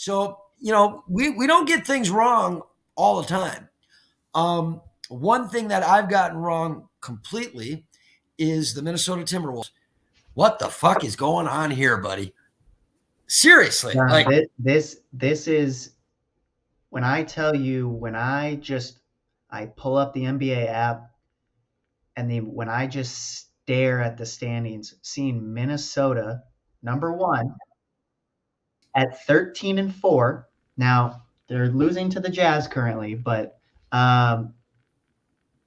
So, we don't get things wrong all the time. One thing that I've gotten wrong completely is the Minnesota Timberwolves. What the fuck is going on here, buddy? Seriously, like, This is when I tell you I pull up the NBA app and when I just stare at the standings, seeing Minnesota number one at 13-4. Now they're losing to the Jazz currently, but um,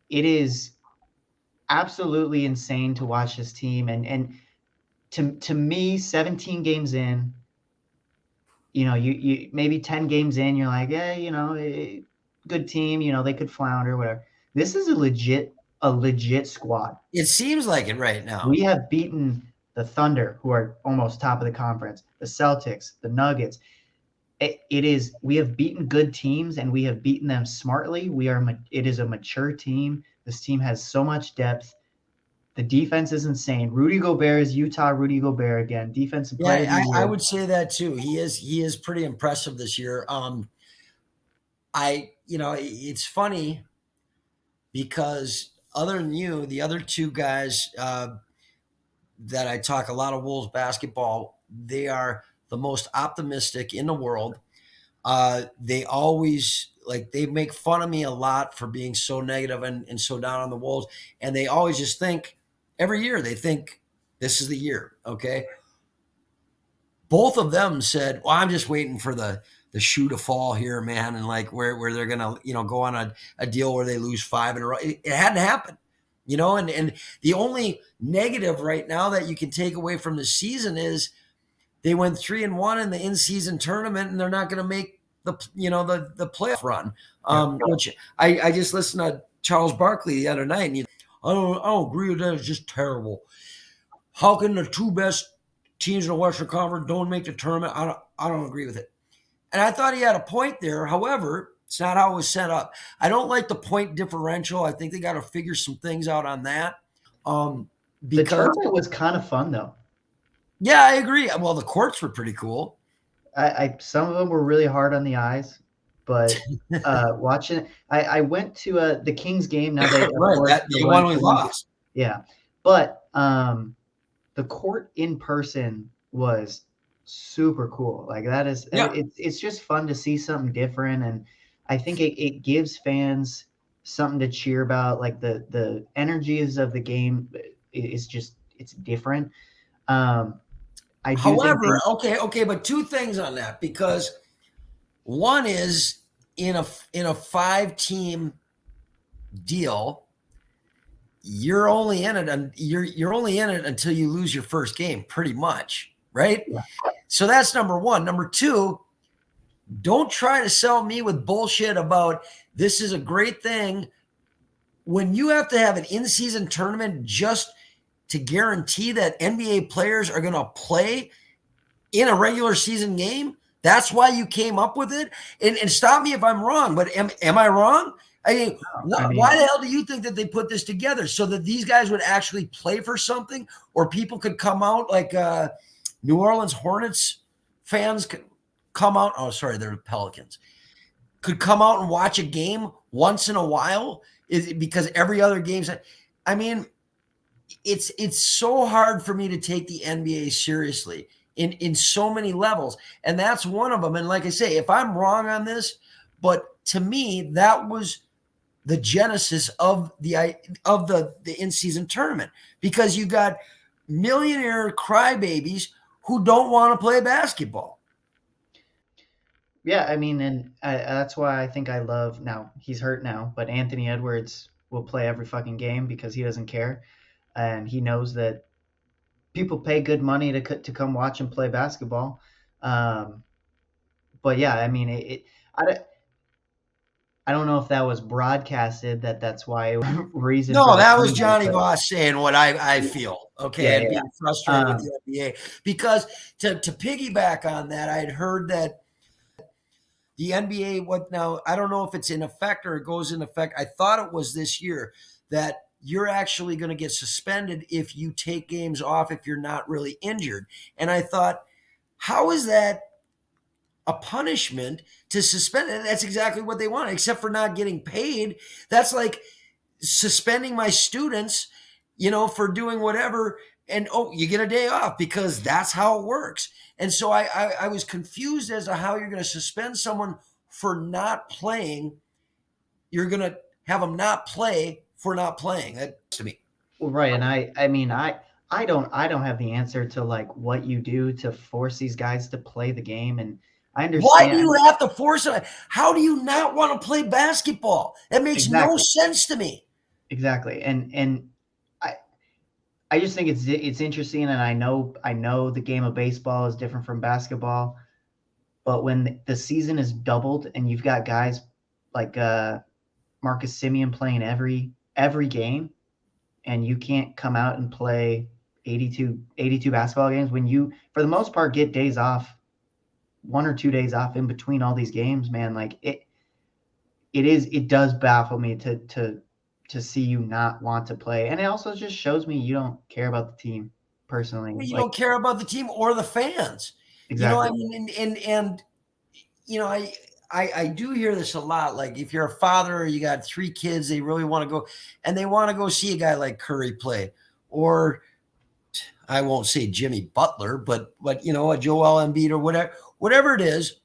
it is absolutely insane to watch this team. And to me, 17 games in, you maybe 10 games in, you're like, yeah, good team, they could flounder, whatever. This is a legit squad. it seems like it right now. We have beaten the Thunder, who are almost top of the conference, the Celtics, the Nuggets. We have beaten good teams and we have beaten them smartly. It is a mature team. This team has so much depth. The defense is insane. Rudy Gobert is Utah Rudy Gobert again. Defensive player of Yeah, the I year. would say that too. He is pretty impressive this year. It's funny because other than you, the other two guys that I talk a lot of Wolves basketball, they are the most optimistic in the world. They always they make fun of me a lot for being so negative and so down on the Wolves, and they always just think every year they think this is the year. Okay, both of them said, "Well, I'm just waiting for the shoe to fall here, man," and where they're gonna go on a deal where they lose five in a row. It hadn't happened, and the only negative right now that you can take away from the season is they went 3-1 in the in-season tournament, and they're not going to make the playoff run. Which I just listened to Charles Barkley the other night, and I don't agree with that. It's just terrible. How can the two best teams in the Western Conference don't make the tournament? I don't agree with it. And I thought he had a point there. However, it's not how it was set up. I don't like the point differential. I think they got to figure some things out on that. The Because tournament was kind of fun though. yeah, I agree. Well, the courts were pretty cool. Some of them were really hard on the eyes, but watching it, I went to the Kings game. Now they, of Right, course, that the one we lost. yeah, but the court in person was super cool. Like that is, Yeah. it's just fun to see something different, and I think it gives fans something to cheer about. Like the energies of the game is just it's different. Um, I do think However, okay, but two things on that because one is in a 5-team deal, you're only in it and you're only in it until you lose your first game, pretty much, right? yeah. So that's number one. Number two, don't try to sell me with bullshit about this is a great thing when you have to have an in-season tournament just to guarantee that NBA players are going to play in a regular season game. That's why you came up with it. And stop me if I'm wrong, but am I wrong? I mean, why the hell do you think that they put this together so that these guys would actually play for something, or people could come out like New Orleans Hornets fans could come out? Oh, sorry, they're the Pelicans. Could come out and watch a game once in a while, is it because every other game's. I mean, it's so hard for me to take the NBA seriously in so many levels, and that's one of them. And like I say, if I'm wrong on this, but to me, that was the genesis of the in-season tournament, because you got millionaire crybabies who don't want to play basketball. Yeah, I mean, and that's why I think I love now. He's hurt now, but Anthony Edwards will play every fucking game because he doesn't care, and he knows that people pay good money to come watch him play basketball. Um, but yeah, I mean, I, I don't know if that was broadcasted. That's why reason for No, the that was changes, Johnny but Voss saying what I feel, okay, yeah, and yeah, being yeah. frustrated with the NBA. Because to piggyback on that, I had heard that the NBA, what now, I don't know if it's in effect or it goes in effect. I thought it was this year that you're actually going to get suspended if you take games off if you're not really injured. And I thought, how is that a punishment to suspend it. That's exactly what they want, except for not getting paid. That's like suspending my students, for doing whatever. And oh, you get a day off because that's how it works. And so I was confused as to how you're going to suspend someone for not playing. You're going to have them not play for not playing. That to me. Well, right, and I mean, I don't have the answer to like what you do to force these guys to play the game, and I Why do understand you have to force it? How do you not want to play basketball? That makes no exactly, sense to me. exactly, and I I just think it's interesting, and I know the game of baseball is different from basketball, but when the season is doubled and you've got guys like Marcus Simeon playing every game, and you can't come out and play 82 basketball games when you, for the most part, get days off, 1 or 2 days off in between all these games, man. Like it does baffle me to see you not want to play, and it also just shows me you don't care about the team personally. You Like don't care about the team or the fans. I exactly. mean, and you know, I do hear this a lot. Like if you're a father or you got 3 kids, they really want to go and they want to go see a guy like Curry play, or I won't say Jimmy Butler, but a Joel Embiid or whatever it is.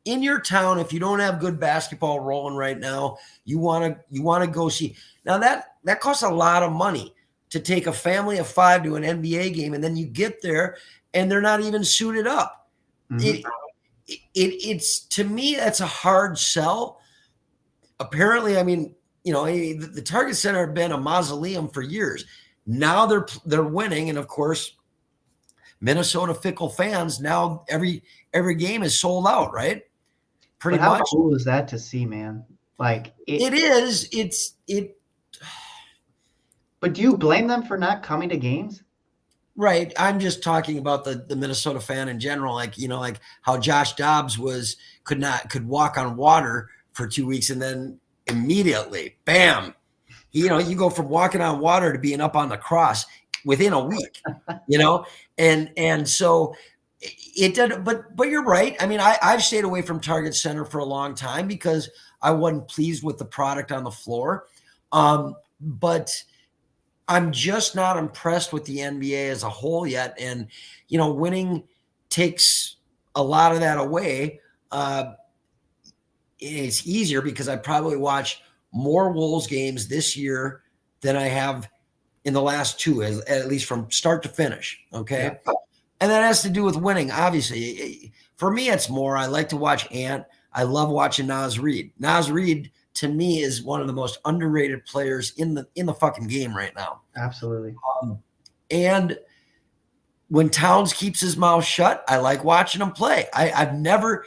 In your town, if you don't have good basketball rolling right now, you want to go see. Now that costs a lot of money to take a family of 5 to an NBA game, and then you get there and they're not even suited up. Hmm. It, it's to me that's a hard sell. Apparently, I mean, the Target Center had been a mausoleum for years. Now they're winning, and of course, Minnesota fickle fans now every game is sold out, right? Pretty But how much. cool is that to see, man? Like It it. is. It But do you blame them for not coming to games? right. I'm just talking about the Minnesota fan in general, like how Josh Dobbs could walk on water for 2 weeks and then immediately, bam, you go from walking on water to being up on the cross within a week, you know, and so it did. But you're right. I mean, I've stayed away from Target Center for a long time because I wasn't pleased with the product on the floor. But I'm just not impressed with the NBA as a whole yet, and winning takes a lot of that away. Uh, it's easier because I probably watch more Wolves games this year than I have in the last two, at least from start to finish. Yeah, Okay. And that has to do with winning, obviously. For me, it's more, I like to watch Ant. I love watching Nas Reed. Nas Reed, to me, is one of the most underrated players in the fucking game right now. absolutely. Um, and when Towns keeps his mouth shut, I like watching him play. I've never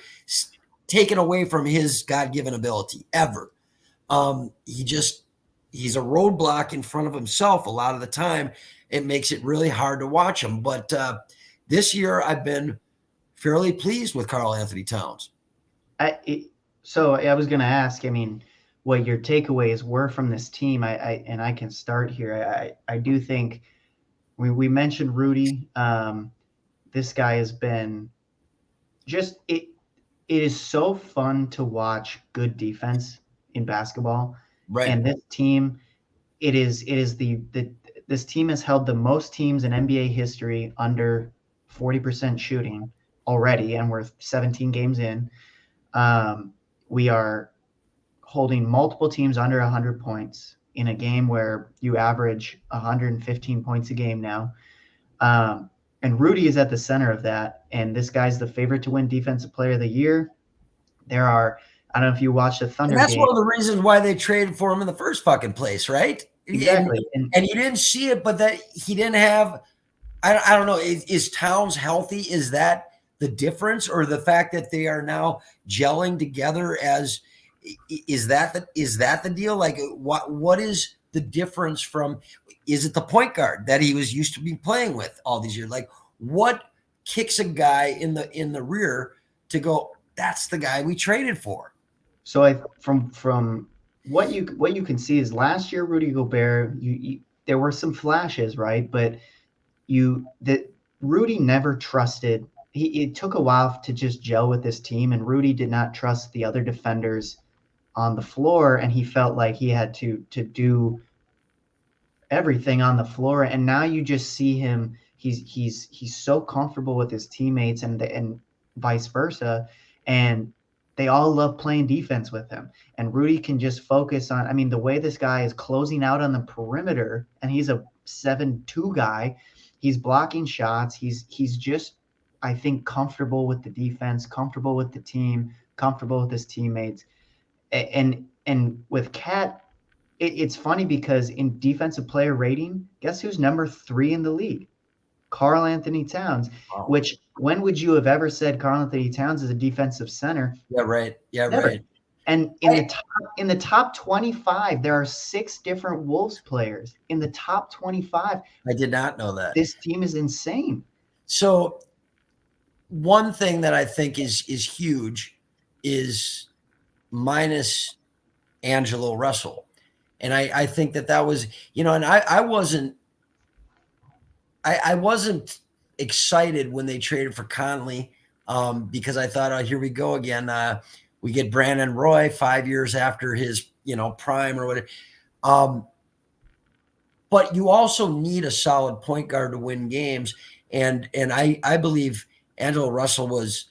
taken away from his God given ability ever. He's a roadblock in front of himself a lot of the time. It makes it really hard to watch him. But this year, I've been fairly pleased with Karl Anthony Towns. I it, so I was going to ask. I mean, what your takeaways were from this team. And I can start here. I do think we mentioned Rudy. This guy has been just it. It is so fun to watch good defense in basketball, Right. and this team. It is the this team has held the most teams in NBA history under 40% shooting already, and we're 17 games in. We are holding multiple teams under 100 points in a game where you average 115 points a game now. And Rudy is at the center of that. And this guy's the favorite to win Defensive Player of the Year. There are, I don't know if you watched the And Thunder that's game. one of the reasons why they traded for him in the first fucking place, right? And Exactly. And and you didn't see it, but that he didn't have. I don't know. Is Towns healthy? Is that the difference, or the fact that they are now gelling together? Is that the deal? Like, what is the difference from? Is it the point guard that he was used to be playing with all these years? Like, what kicks a guy in the rear to go? That's the guy we traded for. so from what you can see is last year Rudy Gobert, there were some flashes, right? But you that Rudy never trusted it took a while to just gel with this team, and Rudy did not trust the other defenders on the floor, and he felt like he had to do everything on the floor. And now you just see him. He's so comfortable with his teammates, and vice versa, and they all love playing defense with him. And Rudy can just focus on. I mean, the way this guy is closing out on the perimeter, and he's a 7'2" guy. He's blocking shots. He's just, I think, comfortable with the defense, comfortable with the team, comfortable with his teammates. And with Cat, it's funny because in defensive player rating, guess who's number 3 in the league? Karl Anthony Towns. Wow. Which, when would you have ever said Karl Anthony Towns is a defensive center? Yeah, right. Yeah, Never. right. And I, in the top 25, there are 6 different Wolves players in the top 25. I did not know that. This team is insane. So one thing that I think is huge is minus Angelo Russell. And I think that was, and I wasn't excited when they traded for Conley, because I thought, oh, here we go again. We get Brandon Roy 5 years after his, prime or whatever. But you also need a solid point guard to win games. And I believe Angelo Russell was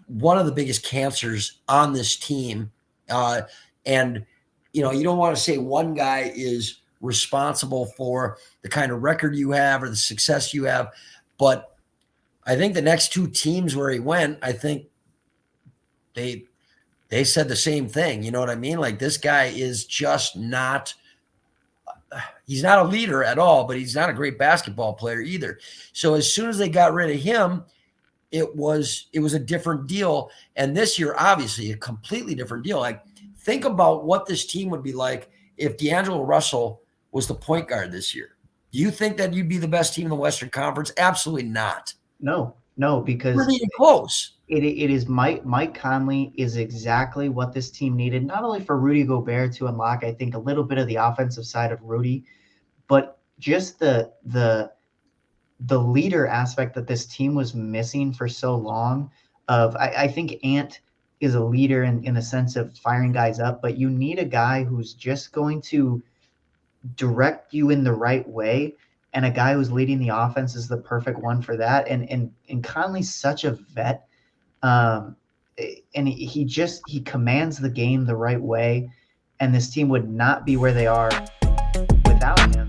one of the biggest cancers on this team. And, you don't want to say one guy is responsible for the kind of record you have or the success you have. But I think the next 2 teams where he went, I think they said the same thing. You know what I mean? Like, this guy is just not he's not a leader at all, but he's not a great basketball player either. So as soon as they got rid of him, it was a different deal. And this year, obviously, a completely different deal. Like, think about what this team would be like if D'Angelo Russell was the point guard this year. Do you think that you'd be the best team in the Western Conference? Absolutely not. No, because Not even close. it is Mike Conley is exactly what this team needed, not only for Rudy Gobert to unlock, I think, a little bit of the offensive side of Rudy, but just the leader aspect that this team was missing for so long. I think Ant is a leader in the sense of firing guys up, but you need a guy who's just going to direct you in the right way. And a guy who's leading the offense is the perfect one for that. And Conley's such a vet. Um, and he commands the game the right way. And this team would not be where they are without him.